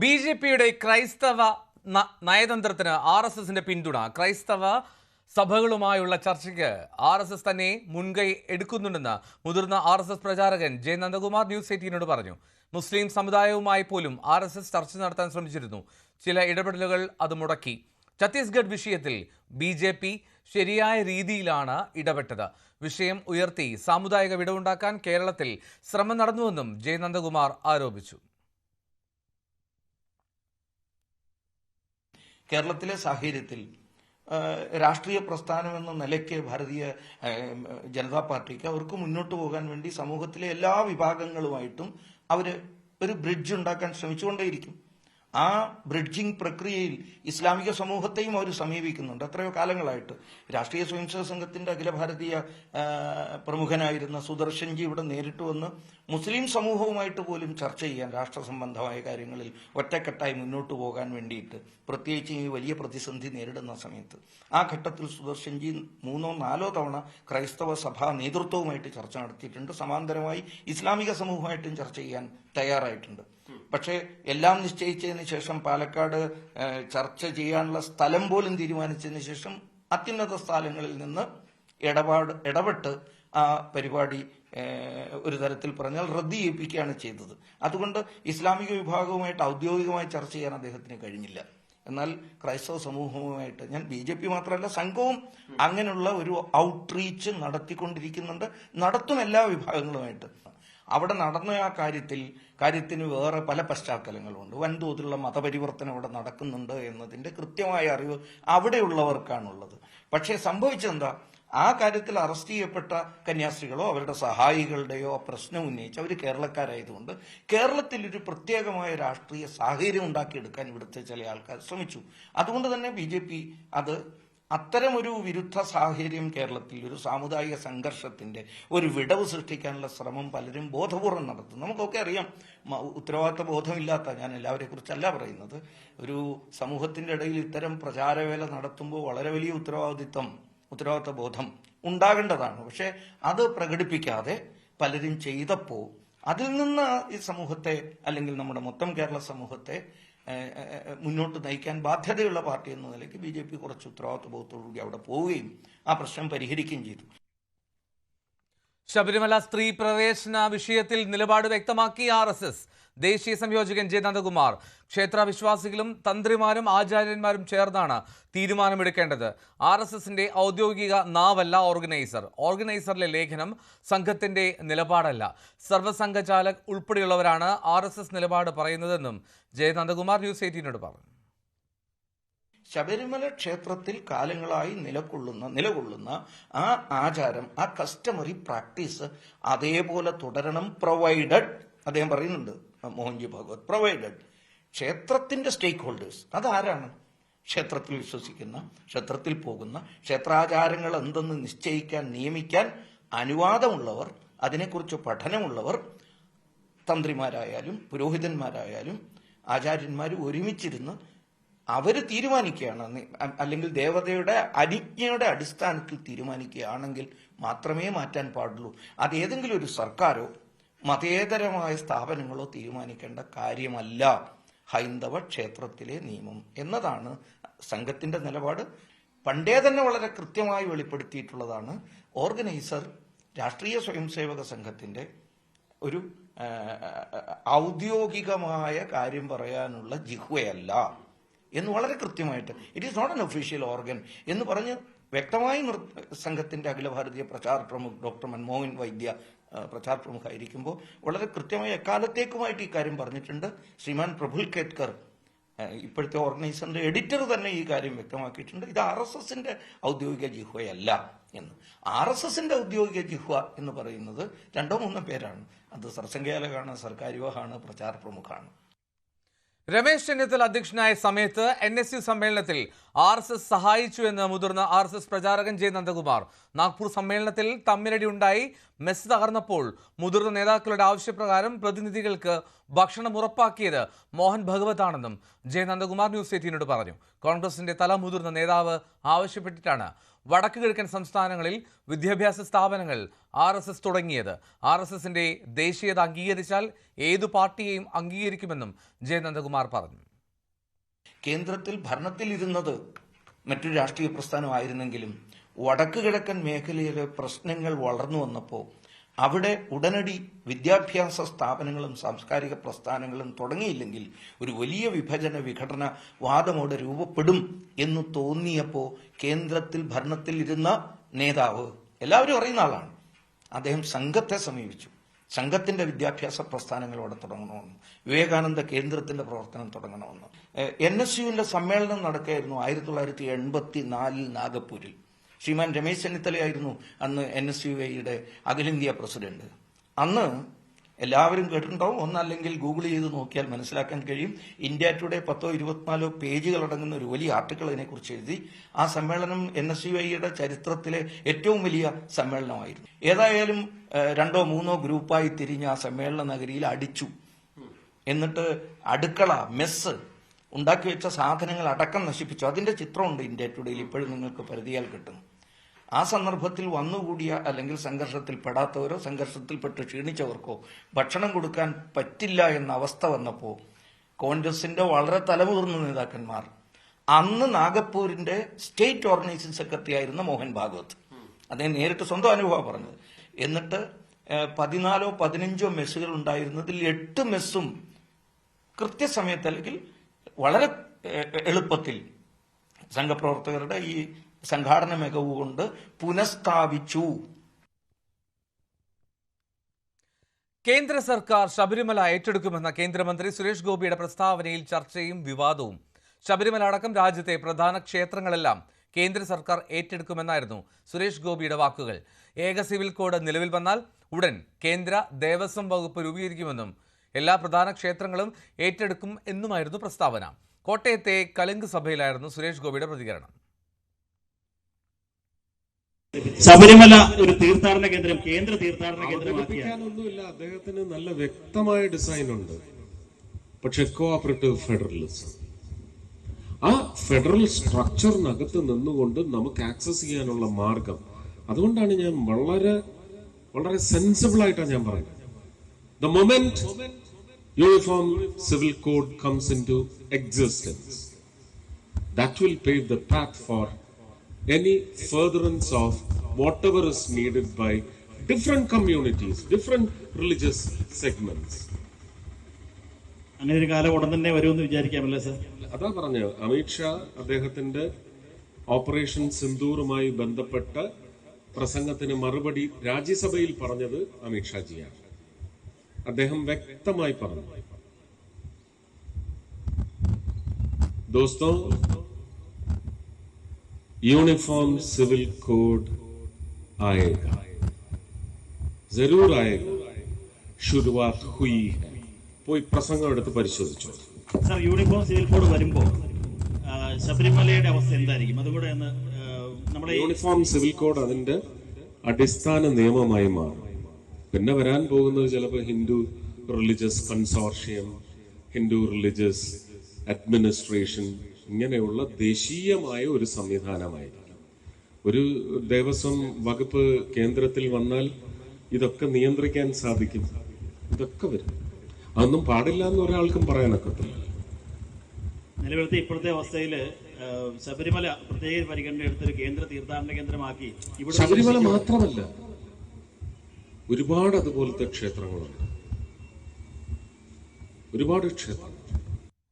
ബി.ജെ.പിയുടെ ക്രൈസ്തവ നയതന്ത്രത്തിന് ആർ.എസ്.എസിന്റെ പിന്തുണ. ക്രൈസ്തവ സഭകളുമായുള്ള ചർച്ചയ്ക്ക് ആർ.എസ്.എസ് തന്നെ മുൻകൈ എടുക്കുന്നുണ്ടെന്ന് മുതിർന്ന ആർ.എസ്.എസ് പ്രചാരകൻ ജെ നന്ദകുമാർ ന്യൂസ് 18 പറഞ്ഞു. മുസ്ലിം സമുദായവുമായി പോലും ആർ.എസ്.എസ് ചർച്ച നടത്താൻ ശ്രമിച്ചിരുന്നു. ചില ഇടപെടലുകൾ അത് മുടക്കി. ഛത്തീസ്ഗഡ് വിഷയത്തിൽ ബി.ജെ.പി ശരിയായ രീതിയിലാണ് ഇടപെട്ടത്. വിഷയം ഉയർത്തി സാമുദായിക വിടവുണ്ടാക്കാൻ കേരളത്തിൽ ശ്രമം നടന്നുവെന്നും ജെ നന്ദകുമാർ ആരോപിച്ചു. കേരളത്തിലെ സാഹചര്യത്തിൽ രാഷ്ട്രീയ പ്രസ്ഥാനം എന്ന നിലയ്ക്ക് ഭാരതീയ ജനതാ പാർട്ടിക്ക് അവർക്ക് മുന്നോട്ട് പോകാൻ വേണ്ടി സമൂഹത്തിലെ എല്ലാ വിഭാഗങ്ങളുമായിട്ടും അവർ ഒരു ബ്രിഡ്ജ് ഉണ്ടാക്കാൻ ശ്രമിച്ചുകൊണ്ടേയിരിക്കും. ആ ബ്രിഡ്ജിംഗ് പ്രക്രിയയിൽ ഇസ്ലാമിക സമൂഹത്തെയും അവർ സമീപിക്കുന്നുണ്ട്. എത്രയോ കാലങ്ങളായിട്ട് രാഷ്ട്രീയ സ്വയംസേവക സംഘത്തിന്റെ അഖില ഭാരതീയ പ്രമുഖനായിരുന്ന സുദർശൻജി ഇവിടെ നേരിട്ട് വന്ന് മുസ്ലിം സമൂഹവുമായിട്ട് പോലും ചർച്ച ചെയ്യാൻ രാഷ്ട്ര സംബന്ധമായ കാര്യങ്ങളിൽ ഒറ്റക്കെട്ടായി മുന്നോട്ട് പോകാൻ വേണ്ടിയിട്ട്, പ്രത്യേകിച്ച് ഈ വലിയ പ്രതിസന്ധി നേരിടുന്ന സമയത്ത് ആ ഘട്ടത്തിൽ സുദർശൻജി 3-4 തവണ ക്രൈസ്തവ സഭാ നേതൃത്വവുമായിട്ട് ചർച്ച നടത്തിയിട്ടുണ്ട്. സമാന്തരമായി ഇസ്ലാമിക സമൂഹമായിട്ടും ചർച്ച ചെയ്യാൻ തയ്യാറായിട്ടുണ്ട്. പക്ഷേ എല്ലാം നിശ്ചയിച്ചതിന് ശേഷം പാലക്കാട് ചർച്ച ചെയ്യാനുള്ള സ്ഥലം പോലും തീരുമാനിച്ചതിന് ശേഷം അത്യുന്നത സ്ഥലങ്ങളിൽ നിന്ന് ഇടപെട്ട് ആ പരിപാടി ഒരു തരത്തിൽ പറഞ്ഞാൽ റദ്ദ് ചെയ്യിപ്പിക്കുകയാണ് ചെയ്തത്. അതുകൊണ്ട് ഇസ്ലാമിക വിഭാഗവുമായിട്ട് ഔദ്യോഗികമായി ചർച്ച ചെയ്യാൻ അദ്ദേഹത്തിന് കഴിഞ്ഞില്ല. എന്നാൽ ക്രൈസ്തവ സമൂഹവുമായിട്ട് ഞാൻ ബി.ജെ.പി മാത്രമല്ല സംഘവും അങ്ങനെയുള്ള ഒരു ഔട്ട്റീച്ച് നടത്തിക്കൊണ്ടിരിക്കുന്നുണ്ട്, നടത്തും എല്ലാ വിഭാഗങ്ങളുമായിട്ട്. അവിടെ നടന്ന ആ കാര്യത്തിന് വേറെ പല പശ്ചാത്തലങ്ങളുണ്ട്. വൻതോതിലുള്ള മതപരിവർത്തനം അവിടെ നടക്കുന്നുണ്ട് എന്നതിന്റെ കൃത്യമായ അറിവ് അവിടെയുള്ളവർക്കാണുള്ളത്. പക്ഷേ സംഭവിച്ചെന്താ, ആ കാര്യത്തിൽ അറസ്റ്റ് ചെയ്യപ്പെട്ട കന്യാസ്ത്രീകളോ അവരുടെ സഹായികളുടെയോ പ്രശ്നം ഉന്നയിച്ച് അവർ കേരളക്കാരായതുകൊണ്ട് കേരളത്തിൽ ഒരു പ്രത്യേകമായ രാഷ്ട്രീയ സാഹചര്യം ഉണ്ടാക്കിയെടുക്കാൻ ഇവിടുത്തെ ചില ആൾക്കാർ ശ്രമിച്ചു. അതുകൊണ്ട് തന്നെ ബി.ജെ.പി അത്തരമൊരു വിരുദ്ധ സാഹചര്യം കേരളത്തിൽ ഒരു സാമുദായിക സംഘർഷത്തിന്റെ ഒരു വിടവ് സൃഷ്ടിക്കാനുള്ള ശ്രമം പലരും ബോധപൂർവം നടത്തും. നമുക്കൊക്കെ അറിയാം, ഉത്തരവാദിത്ത ബോധമില്ലാത്ത, ഞാൻ എല്ലാവരെ കുറിച്ചല്ല പറയുന്നത്, ഒരു സമൂഹത്തിന്റെ ഇടയിൽ ഇത്തരം പ്രചാരവേല നടത്തുമ്പോൾ വളരെ വലിയ ഉത്തരവാദിത്ത ബോധം ഉണ്ടാകേണ്ടതാണ്. പക്ഷെ അത് പ്രകടിപ്പിക്കാതെ പലരും ചെയ്തപ്പോൾ അതിൽ നിന്ന് ഈ സമൂഹത്തെ, അല്ലെങ്കിൽ നമ്മുടെ മൊത്തം കേരള സമൂഹത്തെ മുന്നോട്ട് നയിക്കാൻ ബാധ്യതയുള്ള പാർട്ടി എന്ന നിലയ്ക്ക് ബി.ജെ.പി കുറച്ച് ഉത്തരവാദിത്വ ബോധത്തോടുകൂടി അവിടെ പോവുകയും ആ പ്രശ്നം പരിഹരിക്കുകയും ചെയ്തു. ശബരിമല സ്ത്രീ പ്രവേശന വിഷയത്തിൽ നിലപാട് വ്യക്തമാക്കി ആർ.എസ്.എസ് ദേശീയ സംയോജകൻ ജെ നന്ദകുമാർ. ക്ഷേത്ര വിശ്വാസികളും തന്ത്രിമാരും ആചാര്യന്മാരും ചേർന്നാണ് തീരുമാനമെടുക്കേണ്ടത്. ആർ.എസ്.എസിന്റെ ഔദ്യോഗിക നാവല്ല ഓർഗനൈസറിലെ ലേഖനം സംഘത്തിന്റെ നിലപാടല്ല. സർവ്വസംഘചാലക് ഉൾപ്പെടെയുള്ളവരാണ് ആർ.എസ്.എസ് നിലപാട് പറയുന്നതെന്നും ജെ നന്ദകുമാർ ന്യൂസ് 18 പറഞ്ഞു. ശബരിമല ക്ഷേത്രത്തിൽ കാലങ്ങളായി നിലകൊള്ളുന്ന ആ ആചാരം, ആ കസ്റ്റമറി പ്രാക്ടീസ് അതേപോലെ തുടരണം, പ്രൊവൈഡഡ്, അദ്ദേഹം പറയുന്നുണ്ട് മോഹൻജി ഭാഗവത്, പ്രൊവൈഡഡ് ക്ഷേത്രത്തിന്റെ സ്റ്റേക്ക് ഹോൾഡേഴ്സ് അതാരാണ്? ക്ഷേത്രത്തിൽ വിശ്വസിക്കുന്ന, ക്ഷേത്രത്തിൽ പോകുന്ന, ക്ഷേത്രാചാരങ്ങൾ എന്തെന്ന് നിയമിക്കാൻ അനുവാദമുള്ളവർ, അതിനെക്കുറിച്ച് പഠനമുള്ളവർ, തന്ത്രിമാരായാലും പുരോഹിതന്മാരായാലും ആചാര്യന്മാർ ഒരുമിച്ചിരുന്ന് അവർ തീരുമാനിക്കുകയാണ്, അല്ലെങ്കിൽ ദേവതയുടെ അനുജ്ഞയുടെ അടിസ്ഥാനത്തിൽ തീരുമാനിക്കുകയാണെങ്കിൽ മാത്രമേ മാറ്റാൻ പാടുള്ളൂ. അത് ഏതെങ്കിലും ഒരു സർക്കാരോ മതേതരമായ സ്ഥാപനങ്ങളോ തീരുമാനിക്കേണ്ട കാര്യമല്ല ഹൈന്ദവ ക്ഷേത്രത്തിലെ നിയമം എന്നതാണ് സംഘത്തിന്റെ നിലപാട്. പണ്ടേ തന്നെ വളരെ കൃത്യമായി വെളിപ്പെടുത്തിയിട്ടുള്ളതാണ്. ഓർഗനൈസർ രാഷ്ട്രീയ സ്വയംസേവക സംഘത്തിന്റെ ഒരു ഔദ്യോഗികമായ കാര്യം പറയാനുള്ള ജിഹ്വയല്ല എന്ന് വളരെ കൃത്യമായിട്ട്, it is not an official organ എന്ന് പറഞ്ഞ് വ്യക്തമായി സംഘത്തിന്റെ അഖില ഭാരതീയ പ്രചാർ പ്രമുഖ് ഡോക്ടർ മൻമോഹൻ വൈദ്യ പ്രചാർ പ്രമുഖായിരിക്കുമ്പോൾ വളരെ കൃത്യമായി എക്കാലത്തേക്കുമായിട്ട് ഈ കാര്യം പറഞ്ഞിട്ടുണ്ട്. ശ്രീമാൻ പ്രഫുൽ കേത്കർ, ഇപ്പോഴത്തെ ഓർഗനൈസറിന്റെ എഡിറ്റർ, തന്നെ ഈ കാര്യം വ്യക്തമാക്കിയിട്ടുണ്ട്. ഇത് ആർ.എസ്.എസിന്റെ ഔദ്യോഗിക ജിഹ്വയല്ല എന്ന്. ആർ.എസ്.എസിന്റെ ഔദ്യോഗിക ജിഹ്വ എന്ന് പറയുന്നത് 2-3 പേരാണ്. അത് സർസംഘചാലകാണ്, സർക്കാരിവാഹാണ്, പ്രചാർ പ്രമുഖാണ്. രമേശ് ചെന്നിത്തല അധ്യക്ഷനായ സമയത്ത് NSU സമ്മേളനത്തിൽ RSS സഹായിച്ചു എന്ന് മുതിർന്ന RSS പ്രചാരകൻ ജെ നന്ദകുമാർ. നാഗ്പൂർ സമ്മേളനത്തിൽ തമ്മിലടി ഉണ്ടായി. മെസ് തകർന്നപ്പോൾ മുതിർന്ന നേതാക്കളുടെ ആവശ്യപ്രകാരം പ്രതിനിധികൾക്ക് ഭക്ഷണം ഉറപ്പാക്കിയത് മോഹൻ ഭഗവതാണെന്നും ജെ നന്ദകുമാർ ന്യൂസ് 18നോട് പറഞ്ഞു. കോൺഗ്രസിന്റെ തല മുതിർന്ന നേതാവ് ആവശ്യപ്പെട്ടിട്ടാണ് വടക്കു കിഴക്കൻ സംസ്ഥാനങ്ങളിൽ വിദ്യാഭ്യാസ സ്ഥാപനങ്ങൾ RSS തുടങ്ങിയത്. RSSന്റെ ദേശീയത അംഗീകരിച്ചാൽ ഏതു പാർട്ടിയെയും അംഗീകരിക്കുമെന്നും ജെ നന്ദകുമാർ പറഞ്ഞു. കേന്ദ്രത്തിൽ ഭരണത്തിലിരുന്നത് മറ്റൊരു രാഷ്ട്രീയ പ്രസ്ഥാനമായിരുന്നെങ്കിലും വടക്ക് കിഴക്കൻ മേഖലയിലെ പ്രശ്നങ്ങൾ വളർന്നു വന്നപ്പോൾ അവിടെ ഉടനടി വിദ്യാഭ്യാസ സ്ഥാപനങ്ങളും സാംസ്കാരിക പ്രസ്ഥാനങ്ങളും തുടങ്ങിയില്ലെങ്കിൽ ഒരു വലിയ വിഭജന വിഘടന വാദമോടെ രൂപപ്പെടും എന്ന് തോന്നിയപ്പോൾ കേന്ദ്രത്തിൽ ഭരണത്തിലിരുന്ന നേതാവ്, എല്ലാവരും അറിയുന്ന ആളാണ്, അദ്ദേഹം സംഘത്തെ സമീപിച്ചു. സംഘത്തിന്റെ വിദ്യാഭ്യാസ പ്രസ്ഥാനങ്ങൾ അവിടെ തുടങ്ങണമെന്ന്, വിവേകാനന്ദ കേന്ദ്രത്തിന്റെ പ്രവർത്തനം തുടങ്ങണമെന്ന്. NSUവിന്റെ സമ്മേളനം നടക്കുകയായിരുന്നു 1984 നാഗപ്പൂരിൽ. ശ്രീമാൻ രമേശ് ചെന്നിത്തലയായിരുന്നു അന്ന് NSUയുടെ അഖിലേന്ത്യാ പ്രസിഡന്റ്. അന്ന് എല്ലാവരും കേട്ടിട്ടുണ്ടാവും, ഒന്നല്ലെങ്കിൽ ഗൂഗിൾ ചെയ്ത് നോക്കിയാൽ മനസ്സിലാക്കാൻ കഴിയും. ഇന്ത്യ ടുഡേ 10-24 പേജുകൾ അടങ്ങുന്ന ഒരു വലിയ ആർട്ടിക്കിൾ അതിനെക്കുറിച്ച് എഴുതി. ആ സമ്മേളനം NSUയുടെ ചരിത്രത്തിലെ ഏറ്റവും വലിയ സമ്മേളനമായിരുന്നു. ഏതായാലും 2-3 ഗ്രൂപ്പായി തിരിഞ്ഞ് ആ സമ്മേളന നഗരിയിൽ അടിച്ചു. എന്നിട്ട് അടുക്കള, മെസ്സ്, ഉണ്ടാക്കി വെച്ച സാധനങ്ങൾ അടക്കം നശിപ്പിച്ചു. അതിന്റെ ചിത്രമുണ്ട് ഇന്ത്യ ടുഡേയിൽ, ഇപ്പോഴും നിങ്ങൾക്ക് പരിധിയാൽ കിട്ടും. ആ സന്ദർഭത്തിൽ വന്നുകൂടിയ അല്ലെങ്കിൽ സംഘർഷത്തിൽ പെടാത്തവരോ സംഘർഷത്തിൽപ്പെട്ട് ക്ഷീണിച്ചവർക്കോ ഭക്ഷണം കൊടുക്കാൻ പറ്റില്ല എന്ന അവസ്ഥ വന്നപ്പോൾ കോൺഗ്രസിന്റെ വളരെ തലമുതിർന്ന നേതാക്കന്മാർ, അന്ന് നാഗപ്പൂരിന്റെ സ്റ്റേറ്റ് ഓർഗനൈസിംഗ് സെക്രട്ടറി ആയിരുന്ന മോഹൻ ഭാഗവത്, അദ്ദേഹം നേരിട്ട് സ്വന്തം അനുഭവം പറഞ്ഞത്. എന്നിട്ട് 14-15 മെസ്സുകൾ ഉണ്ടായിരുന്നതിൽ 8 മെസ്സും കൃത്യസമയത്ത് അല്ലെങ്കിൽ വളരെ എളുപ്പത്തിൽ സംഘപ്രവർത്തകരുടെ ഈ സംഘാടന മികവ് കൊണ്ട് പുനഃസ്ഥാപിച്ചു. കേന്ദ്ര സർക്കാർ ശബരിമല ഏറ്റെടുക്കുമെന്ന കേന്ദ്രമന്ത്രി സുരേഷ് ഗോപിയുടെ പ്രസ്താവനയിൽ ചർച്ചയും വിവാദവും. ശബരിമല അടക്കം രാജ്യത്തെ പ്രധാന ക്ഷേത്രങ്ങളെല്ലാം കേന്ദ്ര സർക്കാർ ഏറ്റെടുക്കുമെന്നായിരുന്നു സുരേഷ് ഗോപിയുടെ വാക്കുകൾ. ഏക സിവിൽ കോഡ് നിലവിൽ വന്നാൽ ഉടൻ കേന്ദ്ര ദേവസ്വം വകുപ്പ് രൂപീകരിക്കുമെന്നും എല്ലാ പ്രധാന ക്ഷേത്രങ്ങളും ഏറ്റെടുക്കും എന്നുമായിരുന്നു പ്രസ്താവന. കോട്ടയത്തെ കലുങ്ക് സഭയിലായിരുന്നു സുരേഷ് ഗോപിയുടെ പ്രതികരണം. ശബരിമല ഒരു തീർത്ഥാടന കേന്ദ്രം, കേന്ദ്ര തീർത്ഥാടന കേന്ദ്രമാക്കിയാനൊന്നുമില്ല. അദ്ദേഹത്തിന് നല്ല വ്യക്തമായ ഡിസൈൻ ഉണ്ട്. പക്ഷെ കോഓപ്പറേറ്റീവ് ഫെഡറലിസം, ആ ഫെഡറൽ സ്ട്രക്ചറിനകത്ത് നിന്നുകൊണ്ട് നമുക്ക് ആക്സസ് ചെയ്യാനുള്ള മാർഗം, അതുകൊണ്ടാണ് ഞാൻ വളരെ വളരെ സെൻസിബിൾ ആയിട്ടാണ് ഞാൻ പറയുന്നത്. The moment uniform civil code comes into existence, that will pave the path for any furtherance of whatever is needed by different communities, different religious segments. അങ്ങനെ ഒരു കാലം ഉടൻ തന്നെ വരുമെന്ന് വിചാരിക്കാമല്ലേ സർ? അതാ പറഞ്ഞത്, അമിത്ഷാ അദ്ദേഹത്തിന്റെ ഓപ്പറേഷൻ സിന്ദൂറുമായി ബന്ധപ്പെട്ട പ്രസംഗത്തിന് മറുപടി രാജ്യസഭയിൽ പറഞ്ഞത് അമിത്ഷാജിയാണ്. അദ്ദേഹം വ്യക്തമായി പറഞ്ഞു, दोस्तों यूनिफॉर्म सिविल कोड आएगा, जरूर आएगा, शुरुआत हुई है. പോയി പ്രസംഗം എടുത്ത് പരിശോധിച്ചു. സർ, യൂണിഫോം സിവിൽ കോഡ് വരുമ്പോൾ ശബരിമലയുടെ അവസ്ഥ എന്തായിരിക്കും? അതുകൂടെ ഒന്ന് നമ്മുടെ യൂണിഫോം സിവിൽ കോഡ് അതിന്റെ അടിസ്ഥാന നിയമമായി മാറും. പിന്നെ വരാൻ പോകുന്നത് ചിലപ്പോൾ Hindu religious consortium, Hindu religious administration, ഇങ്ങനെയുള്ള ദേശീയമായ ഒരു സംവിധാനമായിരിക്കും. ഒരു ദേവസ്വം വകുപ്പ് കേന്ദ്രത്തിൽ വന്നാൽ ഇതൊക്കെ നിയന്ത്രിക്കാൻ സാധിക്കും. ഇതൊക്കെ വരും. അതൊന്നും പാടില്ല എന്ന് ഒരാൾക്കും പറയാനൊക്കത്തില്ല. നിലവിലത്തെ ഇപ്പോഴത്തെ അവസ്ഥയിൽ ശബരിമല പ്രത്യേക പരിഗണന എടുത്തൊരു കേന്ദ്ര തീർത്ഥാടന കേന്ദ്രമാക്കി. ശബരിമല മാത്രമല്ല, ഒരുപാട് അതുപോലത്തെ ക്ഷേത്രങ്ങളുണ്ട്, ഒരുപാട് ക്ഷേത്രങ്ങൾ.